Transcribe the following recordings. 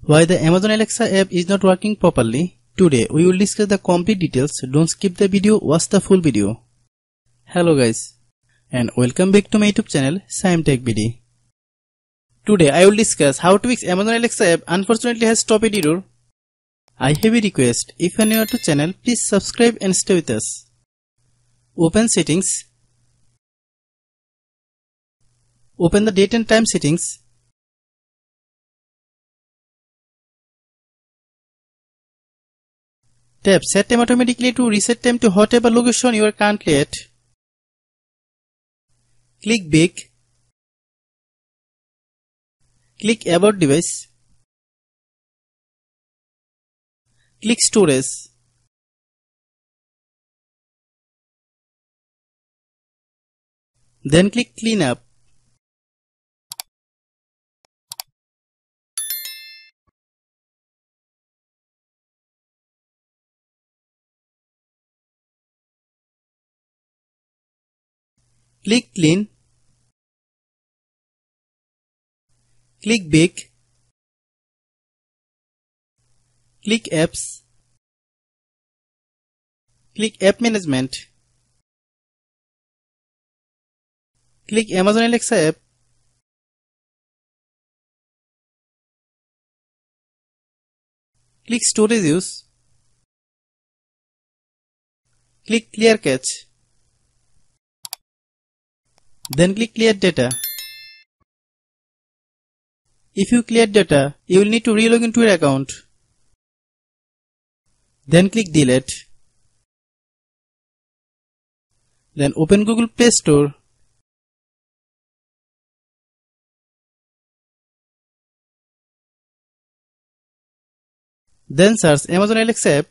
Why the Amazon Alexa app is not working properly? Today we will discuss the complete details. Don't skip the video, watch the full video. Hello guys, and welcome back to my YouTube channel Shaem Tech BD. Today I will discuss how to fix Amazon Alexa app unfortunately has stopped error. I have a request, if you are new to channel, please subscribe and stay with us. Open settings. Open the date and time settings. Tap set time automatically to reset time to whatever location you are currently at. Click back. Click about device. Click storage. Then click clean up. Click clean. Click back. Click apps. Click app management. Click Amazon Alexa app. Click storage use. Click clear cache. Then click clear data. If you clear data, you will need to relog into your account. Then click delete. Then open Google Play Store. Then search Amazon Alexa app.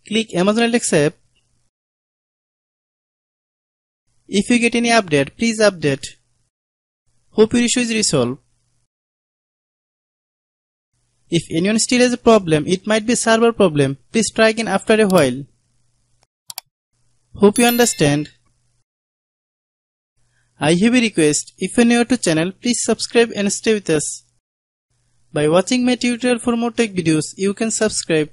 Click Amazon Alexa app. If you get any update, please update. Hope your issue is resolved. If anyone still has a problem, it might be a server problem. Please try again after a while. Hope you understand. I have a request. If you are new to channel, please subscribe and stay with us. By watching my tutorial for more tech videos, you can subscribe.